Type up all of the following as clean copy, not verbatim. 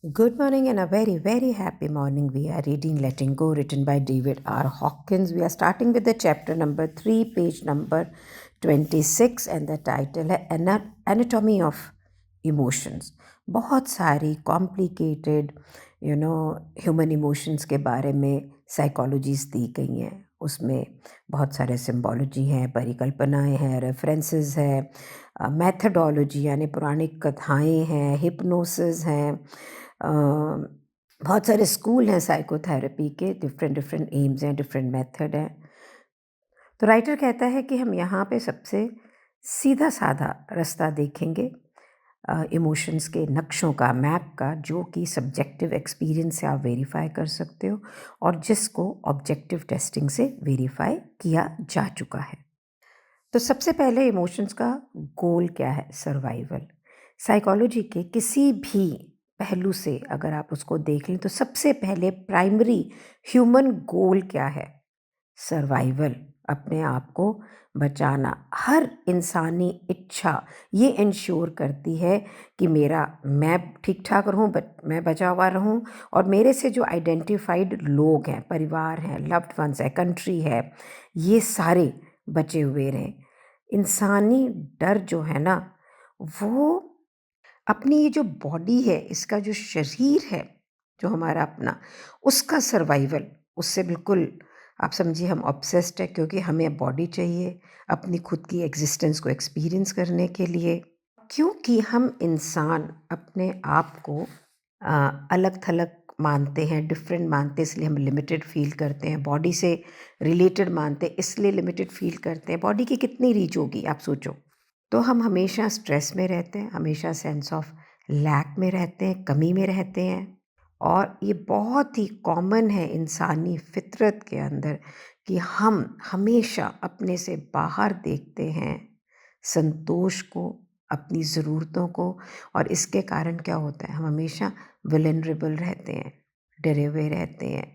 Good morning and a very, very happy morning. We are reading Letting Go, written by David R. Hawkins. We are starting with the chapter number 3, page number 26, and the title है Anatomy of Emotions. बहुत सारी complicated, human emotions के बारे में psychologies दी गई हैं. उसमें बहुत सारे symbology हैं, परिकल्पनाएं हैं, references हैं, methodology यानी पुरानी कथाएं हैं, hypnosis हैं. बहुत सारे स्कूल हैं साइकोथेरेपी के, डिफरेंट डिफरेंट एम्स हैं, डिफरेंट मेथड हैं. तो राइटर कहता है कि हम यहाँ पे सबसे सीधा साधा रास्ता देखेंगे इमोशंस के नक्शों का, मैप का, जो कि सब्जेक्टिव एक्सपीरियंस से आप वेरीफाई कर सकते हो और जिसको ऑब्जेक्टिव टेस्टिंग से वेरीफाई किया जा चुका है. तो सबसे पहले इमोशंस का गोल क्या है? सर्वाइवल. साइकोलॉजी के किसी भी पहलू से अगर आप उसको देख लें तो सबसे पहले प्राइमरी ह्यूमन गोल क्या है? सर्वाइवल, अपने आप को बचाना. हर इंसानी इच्छा ये इंश्योर करती है कि मैं ठीक ठाक रहूं, मैं बचा हुआ रहूं और मेरे से जो आइडेंटिफाइड लोग हैं, परिवार हैं, लव्ड वंस है, कंट्री है, ये सारे बचे हुए रहें. इंसानी डर जो है ना, वो अपनी ये जो बॉडी है, इसका जो शरीर है, जो हमारा अपना, उसका सर्वाइवल, उससे बिल्कुल आप समझिए हम ऑब्सेस्ड है, क्योंकि हमें बॉडी चाहिए अपनी खुद की एग्जिस्टेंस को एक्सपीरियंस करने के लिए. क्योंकि हम इंसान अपने आप को अलग थलग मानते हैं, डिफरेंट मानते हैं, इसलिए हम लिमिटेड फील करते हैं. बॉडी से रिलेटेड मानते हैं, इसलिए लिमिटेड फील करते हैं. बॉडी की कितनी रीच होगी आप सोचो. तो हम हमेशा स्ट्रेस में रहते हैं, हमेशा सेंस ऑफ लैक में रहते हैं, कमी में रहते हैं. और ये बहुत ही कॉमन है इंसानी फितरत के अंदर कि हम हमेशा अपने से बाहर देखते हैं संतोष को, अपनी ज़रूरतों को. और इसके कारण क्या होता है? हम हमेशा वल्नरेबल रहते हैं, डरे हुए रहते हैं,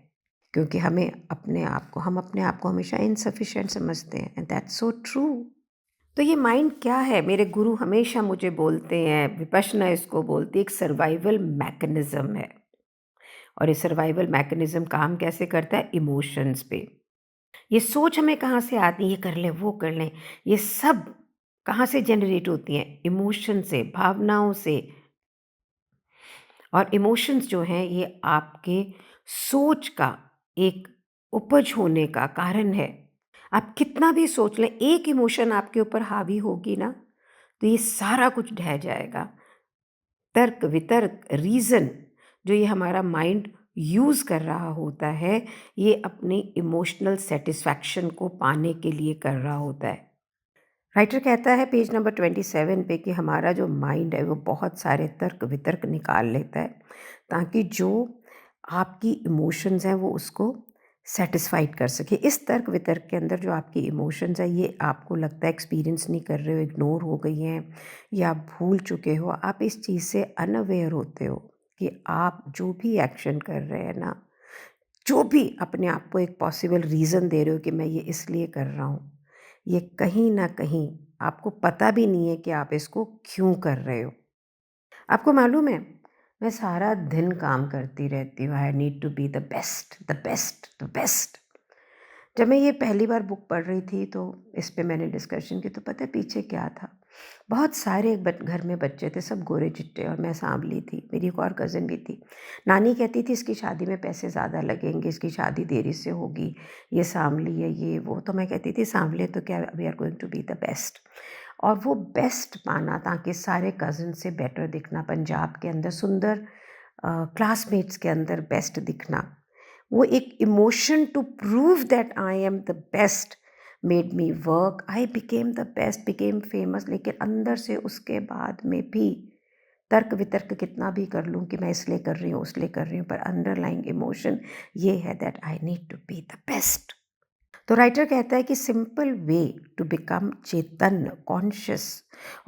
क्योंकि हम अपने आप को हमेशा इनसफिशिएंट समझते हैं. And that's so true. तो ये माइंड क्या है? मेरे गुरु हमेशा मुझे बोलते हैं, विपश्यना इसको बोलती है, एक सर्वाइवल मैकेनिज्म है. और ये सर्वाइवल मैकेनिज्म काम कैसे करता है? इमोशंस पे. ये सोच हमें कहाँ से आती है? ये कर लें, वो कर लें, ये सब कहाँ से जनरेट होती हैं? इमोशन से, भावनाओं से. और इमोशंस जो हैं ये आपके सोच का एक उपज होने का कारण है. आप कितना भी सोच लें, एक इमोशन आपके ऊपर हावी होगी ना, तो ये सारा कुछ ढह जाएगा. तर्क वितर्क रीज़न जो ये हमारा माइंड यूज़ कर रहा होता है, ये अपनी इमोशनल सेटिस्फैक्शन को पाने के लिए कर रहा होता है. राइटर कहता है पेज नंबर 27 पे कि हमारा जो माइंड है वो बहुत सारे तर्क वितर्क निकाल लेता है, ताकि जो आपकी इमोशंस हैं वो उसको सेटिस्फाइड कर सके. इस तर्क वितर्क के अंदर जो आपकी इमोशंस हैं, ये आपको लगता है एक्सपीरियंस नहीं कर रहे हो, इग्नोर हो गई हैं या आप भूल चुके हो. आप इस चीज़ से अनअवेयर होते हो कि आप जो भी एक्शन कर रहे हैं ना, जो भी अपने आप को एक पॉसिबल रीज़न दे रहे हो कि मैं ये इसलिए कर रहा हूँ, ये कहीं न कहीं आपको पता भी नहीं है कि आप इसको क्यों कर रहे हो. आपको मालूम है, मैं सारा दिन काम करती रहती हूँ. I need to be the best, the best, the best. जब मैं ये पहली बार बुक पढ़ रही थी तो इस पे मैंने डिस्कशन की, तो पता है पीछे क्या था? बहुत सारे घर में बच्चे थे, सब गोरे चिट्टे, और मैं सांवली थी. मेरी एक और कज़न भी थी. नानी कहती थी इसकी शादी में पैसे ज़्यादा लगेंगे, इसकी शादी देरी से होगी, ये सांवली है, ये वो. तो मैं कहती थी सांवले तो क्या, we are going to be the best. और वो बेस्ट पाना, ताकि सारे कज़न से बेटर दिखना, पंजाब के अंदर सुंदर क्लासमेट्स के अंदर बेस्ट दिखना, वो एक emotion to prove that I am the best made me work. I became the best, became famous. लेकिन अंदर से उसके बाद में भी तर्क वितर्क कितना भी कर लूँ कि मैं इसलिए कर रही हूँ, उसलिए कर रही हूँ, पर अंडरलाइंग इमोशन ये है that I need to be the best. तो राइटर कहता है कि सिंपल वे टू बिकम चेतन, conscious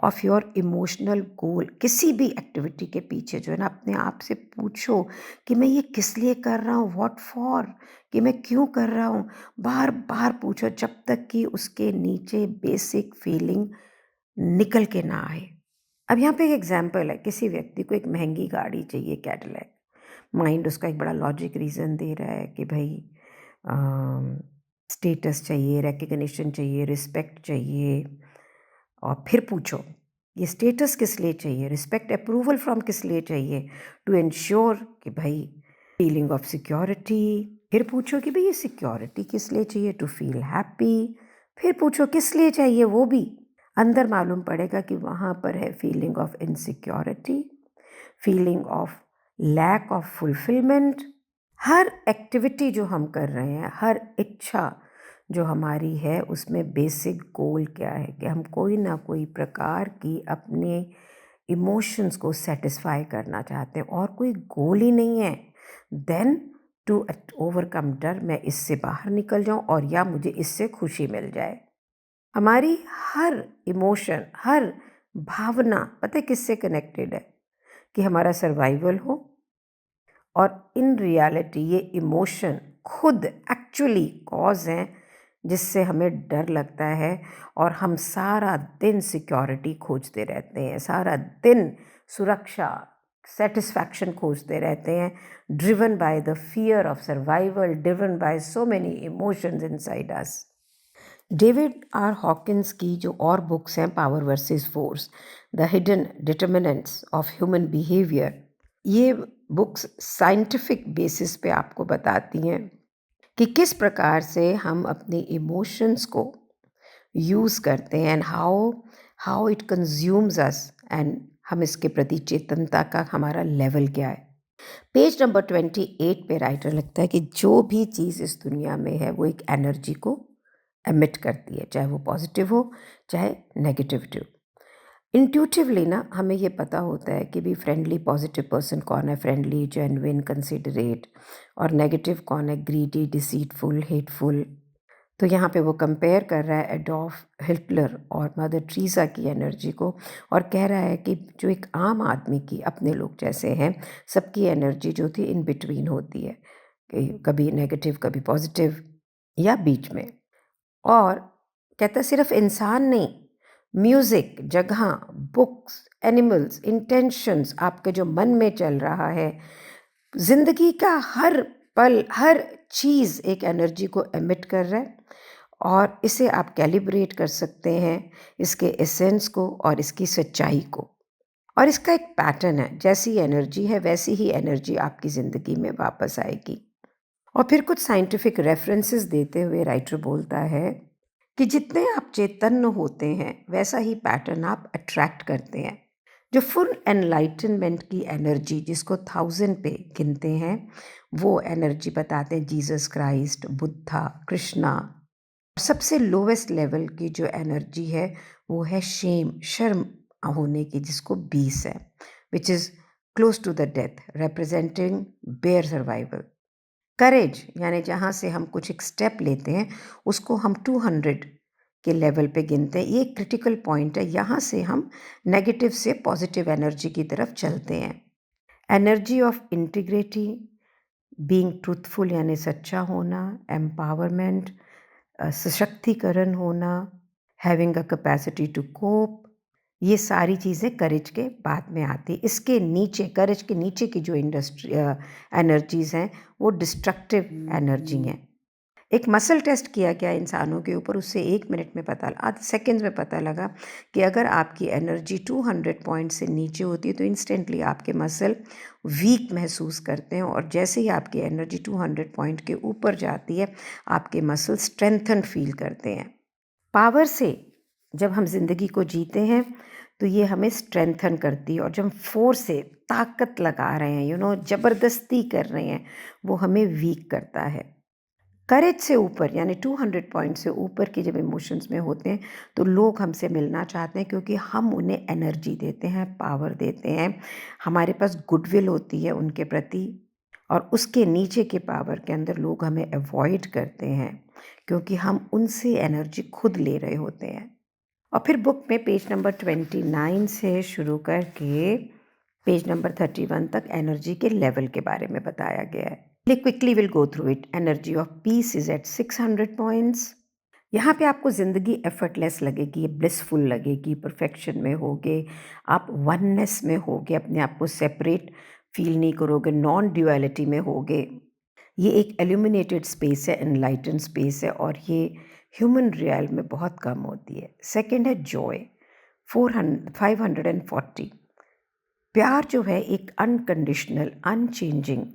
of your emotional goal. किसी भी एक्टिविटी के पीछे जो है ना, अपने आप से पूछो कि मैं ये किस लिए कर रहा हूँ, व्हाट फॉर, कि मैं क्यों कर रहा हूँ. बार बार पूछो जब तक कि उसके नीचे बेसिक फीलिंग निकल के ना आए. अब यहाँ पे एक एग्जांपल है, किसी व्यक्ति को एक महंगी गाड़ी चाहिए, कैडिलैक। माइंड उसका एक बड़ा लॉजिक रीज़न दे रहा है कि भाई स्टेटस चाहिए, रिकग्निशन चाहिए, रिस्पेक्ट चाहिए। और फिर पूछो, ये स्टेटस किस लिए चाहिए, रिस्पेक्ट, अप्रूवल फ्रॉम किस लिए चाहिए? टू एंश्योर कि भाई फीलिंग ऑफ सिक्योरिटी। फिर पूछो कि भाई ये सिक्योरिटी किस लिए चाहिए? To feel happy. फिर पूछो किस लिए चाहिए, वो भी अंदर मालूम पड़ेगा कि वहाँ पर है feeling of insecurity, feeling of lack of fulfilment. हर एक्टिविटी जो हम कर रहे हैं, हर इच्छा जो हमारी है, उसमें बेसिक गोल क्या है कि हम कोई ना कोई प्रकार की अपने इमोशंस को सेटिस्फाई करना चाहते हैं, और कोई गोल ही नहीं है। देन टू ओवरकम डर, मैं इससे बाहर निकल जाऊं और या मुझे इससे खुशी मिल जाए। हमारी हर इमोशन, हर भावना पता है किससे कनेक्टेड है? कि हमारा सर्वाइवल हो, और इन रियलिटी ये इमोशन खुद एक्चुअली कॉज हैं जिससे हमें डर लगता है, और हम सारा दिन सिक्योरिटी खोजते रहते हैं, सारा दिन सुरक्षा, सेटिस्फैक्शन खोजते रहते हैं, driven by the fear of survival, driven by so many emotions inside us. David R Hawkins की जो और बुक्स हैं, power versus force, the hidden determinants of human behaviour, ये बुक्स साइंटिफिक बेसिस पे आपको बताती हैं कि किस प्रकार से हम अपने इमोशंस को यूज़ करते हैं, and how it consumes us, and हम इसके प्रति चेतनता का हमारा लेवल क्या है। पेज नंबर 28 पे राइटर लिखता है कि जो भी चीज़ इस दुनिया में है वो एक एनर्जी को एमिट करती है, चाहे वो पॉजिटिव हो चाहे नेगेटिव। इंट्यूटिवली ना हमें ये पता होता है कि भी फ्रेंडली पॉजिटिव पर्सन कौन है, फ्रेंडली, जेन्युइन, कंसिडरेट, और नेगेटिव कौन है, ग्रीडी, डिसीटफुल, हेटफुल। तो यहाँ पे वो कंपेयर कर रहा है एडोल्फ हिटलर और मदर टेरेसा की एनर्जी को, और कह रहा है कि जो एक आम आदमी की, अपने लोग जैसे हैं, सबकी एनर्जी जो थी इन बिटवीन होती है, कि कभी नेगेटिव कभी पॉजिटिव या बीच में। और कहता है सिर्फ इंसान नहीं, म्यूज़िक, जगह, बुक्स, एनिमल्स, इंटेंशंस, आपके जो मन में चल रहा है, ज़िंदगी का हर पल, हर चीज़ एक एनर्जी को एमिट कर रहा है, और इसे आप कैलिब्रेट कर सकते हैं, इसके एसेंस को और इसकी सच्चाई को। और इसका एक पैटर्न है, जैसी एनर्जी है वैसी ही एनर्जी आपकी ज़िंदगी में वापस आएगी। और फिर कुछ साइंटिफिक रेफरेंसेस देते हुए राइटर बोलता है कि जितने आप चैतन्य होते हैं वैसा ही पैटर्न आप अट्रैक्ट करते हैं। जो फुल एनलाइटनमेंट की एनर्जी, जिसको 1000 पे गिनते हैं, वो एनर्जी बताते हैं जीसस क्राइस्ट, बुद्धा, कृष्णा। सबसे लोवेस्ट लेवल की जो एनर्जी है वो है शेम, शर्म होने की, जिसको 20 है, which is close to the death, representing bare survival. Courage यानी जहाँ से हम कुछ एक स्टेप लेते हैं, उसको हम 200 के लेवल पे गिनते हैं। ये क्रिटिकल पॉइंट है, यहाँ से हम नेगेटिव से पॉजिटिव एनर्जी की तरफ चलते हैं। Energy of integrity, being truthful यानी सच्चा होना, एम्पावरमेंट, सशक्तिकरण होना, having a capacity to cope, ये सारी चीज़ें करेज के बाद में आती है। इसके नीचे, करेज के नीचे की जो एनर्जीज़ हैं वो डिस्ट्रक्टिव एनर्जी हैं। एक मसल टेस्ट किया गया इंसानों के ऊपर, उससे 1 मिनट में आधे सेकेंड्स में पता लगा कि अगर आपकी एनर्जी 200 पॉइंट से नीचे होती है तो इंस्टेंटली आपके मसल वीक महसूस करते हैं, और जैसे ही आपकी एनर्जी 200 पॉइंट के ऊपर जाती है आपके मसल स्ट्रेंथन फील करते हैं। पावर से जब हम ज़िंदगी को जीते हैं तो ये हमें स्ट्रेंथन करती है, और जब हम फोर्स से ताकत लगा रहे हैं, ज़बरदस्ती कर रहे हैं, वो हमें वीक करता है। करेज से ऊपर यानी 200 पॉइंट से ऊपर के जब इमोशंस में होते हैं तो लोग हमसे मिलना चाहते हैं, क्योंकि हम उन्हें एनर्जी देते हैं, पावर देते हैं, हमारे पास गुडविल होती है उनके प्रति। और उसके नीचे के पावर के अंदर लोग हमें अवॉइड करते हैं, क्योंकि हम उनसे एनर्जी खुद ले रहे होते हैं। और फिर बुक में पेज नंबर 29 से शुरू करके पेज नंबर 31 तक एनर्जी के लेवल के बारे में बताया गया है। Quickly we'll go through it. Energy of peace is at 600 points. यहाँ पे आपको ज़िंदगी एफर्टलेस लगेगी, ब्लिसफुल लगेगी, परफेक्शन में होगे, आप वननेस में होगे, अपने आप को सेपरेट फील नहीं करोगे, नॉन ड्युअलिटी में होगे। ये एक इल्यूमिनेटेड स्पेस है, एनलाइटन स्पेस है, और ये ह्यूमन रियल में बहुत कम होती है। सेकंड है जॉय, 540। प्यार जो है एक अनकंडीशनल, अनचेंजिंग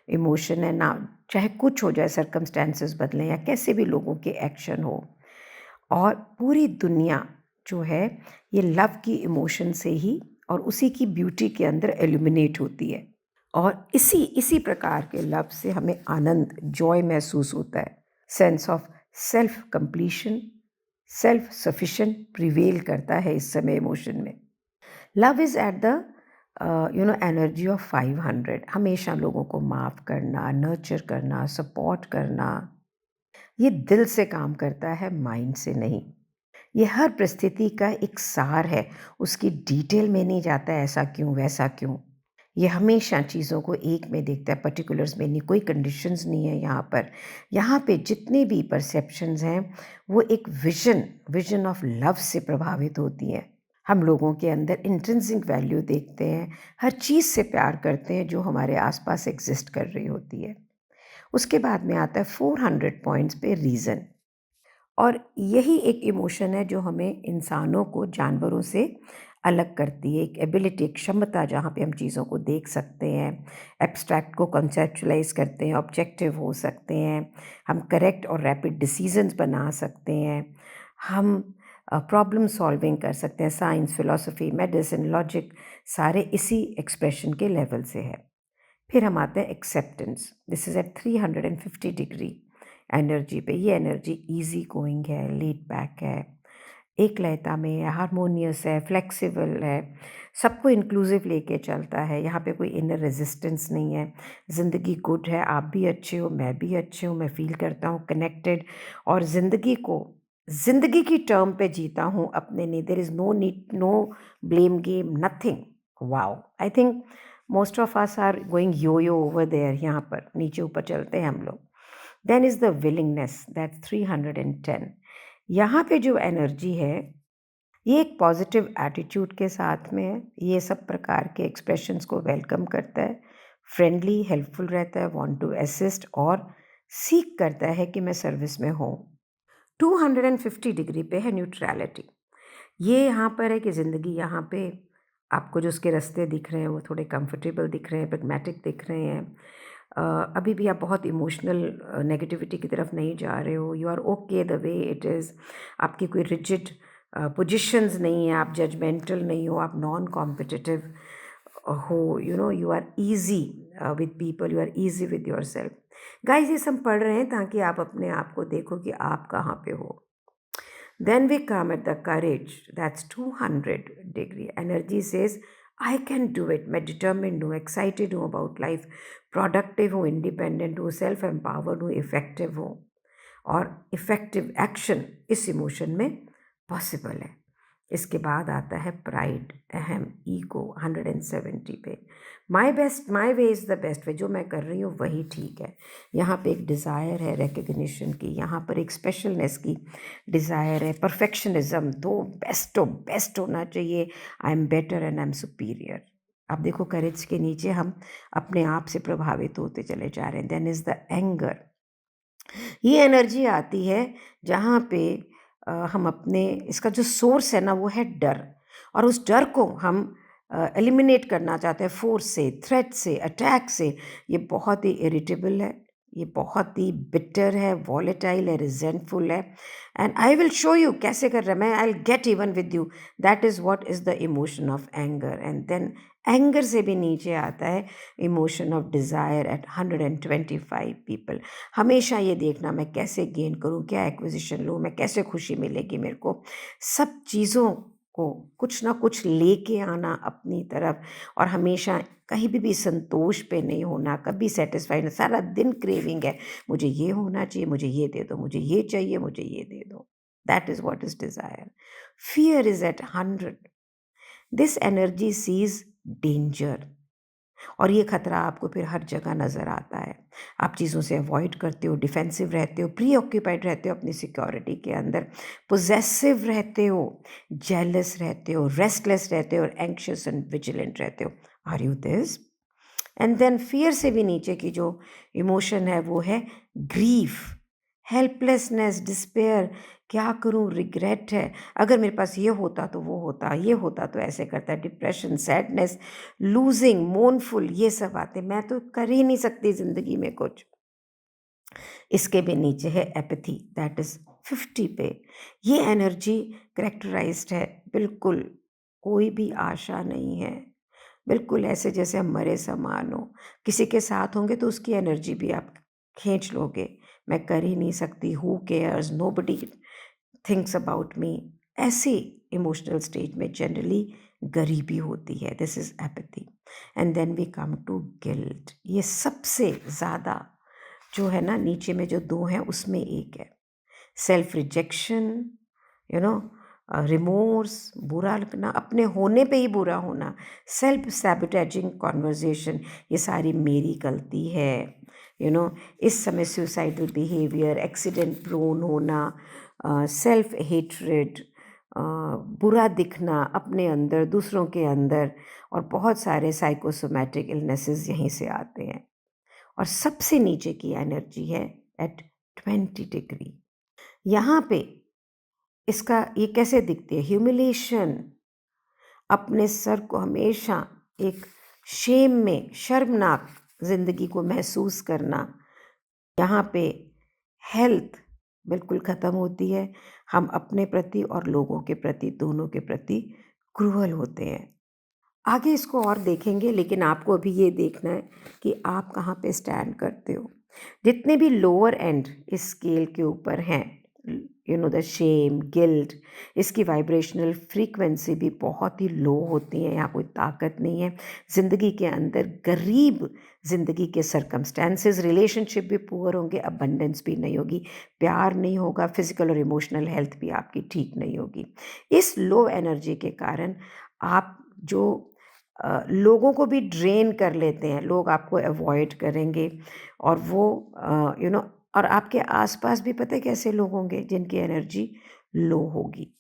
इमोशन है ना, चाहे कुछ हो जाए, सर्कमस्टेंसेस बदलें या कैसे भी लोगों के एक्शन हो, और पूरी दुनिया जो है ये लव की इमोशन से ही और उसी की ब्यूटी के अंदर एल्यूमिनेट होती है, और इसी इसी प्रकार के लव से हमें आनंद, जॉय महसूस होता है। Sense of self completion, self sufficient prevail करता है इस समय इमोशन में। Love is at the energy of 500। हमेशा लोगों को माफ़ करना, नर्चर करना, सपोर्ट करना, ये दिल से काम करता है, माइंड से नहीं। ये हर परिस्थिति का एक सार है, उसकी डिटेल में नहीं जाता है ऐसा क्यों, वैसा क्यों। ये हमेशा चीज़ों को एक में देखता है, पर्टिकुलर्स में नहीं, कोई कंडीशंस नहीं है यहाँ पर। यहाँ पे जितने भी परसेप्शंस हैं वो एक विज़न ऑफ लव से प्रभावित होती हैं। हम लोगों के अंदर इंट्रिंसिक वैल्यू देखते हैं, हर चीज़ से प्यार करते हैं जो हमारे आसपास एग्जिस्ट कर रही होती है। उसके बाद में आता है 400 पॉइंट्स पे रीज़न, और यही एक इमोशन है जो हमें इंसानों को जानवरों से अलग करती है। एक एबिलिटी, एक क्षमता जहाँ पे हम चीज़ों को देख सकते हैं, एब्स्ट्रैक्ट को कंसेप्चुलाइज करते हैं, ऑब्जेक्टिव हो सकते हैं, हम करेक्ट और रैपिड डिसीजंस बना सकते हैं, हम प्रॉब्लम सॉल्विंग कर सकते हैं। साइंस, फिलॉसफी, मेडिसिन, लॉजिक सारे इसी एक्सप्रेशन के लेवल से है। फिर हम आते हैं acceptance. This is at 350 degree energy पे। ये एनर्जी इजी गोइंग है, लेड बैक है, एक लयता में है, हारमोनियस है, फ्लेक्सिबल है, सबको इंक्लूसिव लेके चलता है। यहाँ पे कोई इनर रेजिस्टेंस नहीं है। ज़िंदगी गुड है, आप भी अच्छे हो, मैं भी अच्छे हूँ, मैं फील करता हूँ कनेक्टेड, और ज़िंदगी को ज़िंदगी की टर्म पे जीता हूँ अपने लिए। There is no need, no blame game, nothing. Wow, I think most of us are going yo yo over there. यहाँ पर नीचे ऊपर चलते हैं हम लोग। Then is the willingness, that 310। यहाँ पे जो एनर्जी है ये एक पॉजिटिव एटीट्यूड के साथ में है। ये सब प्रकार के एक्सप्रेशंस को वेलकम करता है, फ्रेंडली, हेल्पफुल रहता है, वांट टू असिस्ट, और सीख करता है कि मैं सर्विस में हूँ। 250 डिग्री पे है न्यूट्रलिटी। ये यहाँ पर है कि ज़िंदगी यहाँ पे आपको जो उसके रास्ते दिख रहे हैं वो थोड़े कंफर्टेबल दिख रहे हैं, प्रैग्मेटिक दिख रहे हैं। अभी भी आप बहुत इमोशनल नेगेटिविटी की तरफ नहीं जा रहे हो। You are okay the way it is. आपकी कोई रिजिड पोजीशंस नहीं है, आप जजमेंटल नहीं हो, आप नॉन कॉम्पिटिटिव हो, you are easy with people, you are easy with yourself. Guys, ये सब पढ़ रहे हैं ताकि आप अपने आप को देखो कि आप कहाँ पे हो। Then we come at the courage, that's 200 degree. Energy says, I can do it. मैं determined हूँ, excited हूँ about life, productive हूँ, independent हूँ, self empowered हूँ, effective हूँ, और effective action इस emotion में possible है। इसके बाद आता है प्राइड, अहम, ईगो, 170 पे। My best, my way is the best way. जो मैं कर रही हूँ वही ठीक है। यहाँ पे एक डिज़ायर है रिकग्निशन की, यहाँ पर एक स्पेशलनेस की डिज़ायर है, परफेक्शनिज्म, दो बेस्ट होना चाहिए, I am better and I am superior. अब देखो, करेज के नीचे हम अपने आप से प्रभावित होते चले जा रहे हैं। Then is the anger. ये एनर्जी आती है जहाँ पे हम अपने, इसका जो सोर्स है ना वो है डर, और उस डर को हम एलिमिनेट करना चाहते हैं फोर्स से, थ्रेट से, अटैक से। ये बहुत ही इरिटेबल है, ये बहुत ही बिटर है, वॉलेटाइल है, रिजेंटफुल है, and I will show you कैसे कर रहा है मैं, I will get even with you. That is what is the emotion of anger. And then anger से भी नीचे आता है emotion of desire at 125 people. हमेशा ये देखना मैं कैसे गेन करूँ, क्या एक्विजिशन लूँ, मैं कैसे खुशी मिलेगी मेरे को, सब चीज़ों को कुछ ना कुछ लेके आना अपनी तरफ, और हमेशा कहीं भी संतोष पे नहीं होना, कभी सेटिस्फाइड नहीं, सारा दिन क्रेविंग है, मुझे ये होना चाहिए, मुझे ये दे दो, मुझे ये चाहिए, मुझे ये दे दो। That is what is desire. Fear is at 100। This energy sees danger, और ये खतरा आपको फिर हर जगह नज़र आता है। आप चीज़ों से अवॉइड करते हो, डिफेंसिव रहते हो, प्रीऑक्यूपाइड रहते हो अपनी सिक्योरिटी के अंदर, पोजेसिव रहते हो, जेलस रहते हो, रेस्टलेस रहते हो और एंग्शियस एंड विजिलेंट रहते हो। Are you this? And then fear से भी नीचे की जो इमोशन है वो है ग्रीफ, हेल्पलेसनेस, डिस्पेयर। क्या करूं, रिग्रेट है, अगर मेरे पास ये होता तो वो होता, ये होता तो ऐसे करता, डिप्रेशन, सैडनेस, लूजिंग, मोनफुल, ये सब आते, मैं तो कर ही नहीं सकती ज़िंदगी में कुछ। इसके भी नीचे है एपैथी, दैट इज़ 50 पे। ये एनर्जी करेक्टराइज्ड है, बिल्कुल कोई भी आशा नहीं है, बिल्कुल ऐसे जैसे हम मरे समान हो। किसी के साथ होंगे तो उसकी एनर्जी भी आप खींच लोगे। मैं कर ही नहीं सकती, who cares, nobody thinks about me. ऐसी इमोशनल स्टेज में जनरली गरीबी होती है। This is apathy. And then we come to guilt. ये सबसे ज़्यादा जो है ना, नीचे में जो दो हैं उसमें एक है self rejection, you know, remorse, बुरा लगना, अपने होने पे ही बुरा होना, सेल्फ सैबोटेजिंग कॉन्वर्जेशन, ये सारी मेरी गलती है, यू नो। इस समय सुसाइडल बिहेवियर, एक्सीडेंट प्रोन होना, सेल्फ हेट्रेड, बुरा दिखना अपने अंदर, दूसरों के अंदर, और बहुत सारे साइकोसोमैटिक इलनेसेस यहीं से आते हैं। और सबसे नीचे की एनर्जी है एट 20 डिग्री। यहाँ पे इसका ये कैसे दिखती है, ह्यूमिलेशन, अपने सर को हमेशा एक शेम में, शर्मनाक ज़िंदगी को महसूस करना। यहाँ पे हेल्थ बिल्कुल ख़त्म होती है, हम अपने प्रति और लोगों के प्रति, दोनों के प्रति क्रूअल होते हैं। आगे इसको और देखेंगे, लेकिन आपको अभी ये देखना है कि आप कहाँ पे स्टैंड करते हो। जितने भी लोअर एंड इस स्केल के ऊपर हैं, you know, the shame, guilt, इसकी वाइब्रेशनल फ्रीक्वेंसी भी बहुत ही लो होती है। यहाँ कोई ताकत नहीं है ज़िंदगी के अंदर। गरीब ज़िंदगी के सर्कमस्टेंसेस, रिलेशनशिप भी पुअर होंगे, अबंडेंस भी नहीं होगी, प्यार नहीं होगा, फिजिकल और इमोशनल हेल्थ भी आपकी ठीक नहीं होगी। इस लो एनर्जी के कारण आप जो लोगों को भी ड्रेन कर लेते हैं, लोग आपको अवॉइड करेंगे, और वो यू नो, और आपके आसपास भी पता है कैसे लोग होंगे जिनकी एनर्जी लो होगी।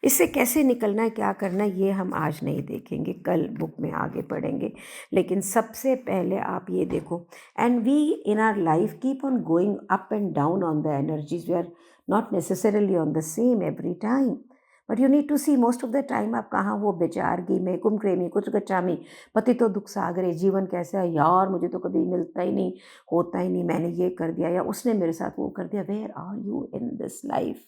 इससे कैसे निकलना है, क्या करना है, ये हम आज नहीं देखेंगे, कल बुक में आगे पढ़ेंगे। लेकिन सबसे पहले आप ये देखो, and we in our life keep on going up and down on the energies, we are not necessarily on the same every time, but you need to see most of the time आप कहाँ हो, बेचारगी में, कुमक्रेमी, कुछ गच्चामी, पतितो दुख सागरे, जीवन कैसा है यार, मुझे तो कभी मिलता ही नहीं, होता ही नहीं, मैंने ये कर दिया या उसने मेरे साथ वो कर दिया। Where are you in this life?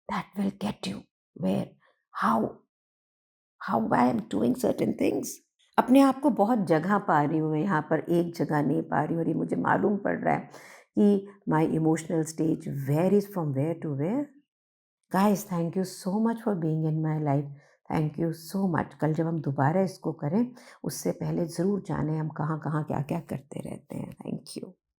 That will get you where, how I am doing certain things. अपने आप को बहुत जगह पा रही हूँ मैं यहाँ पर, एक जगह नहीं पा रही हूँ, और ये मुझे मालूम पड़ रहा है कि my emotional stage varies from where to where. Guys, thank you so much for being in my life, thank you so much. कल जब हम दोबारा इसको करें उससे पहले ज़रूर जानें हम कहाँ कहाँ क्या क्या करते रहते हैं। Thank you.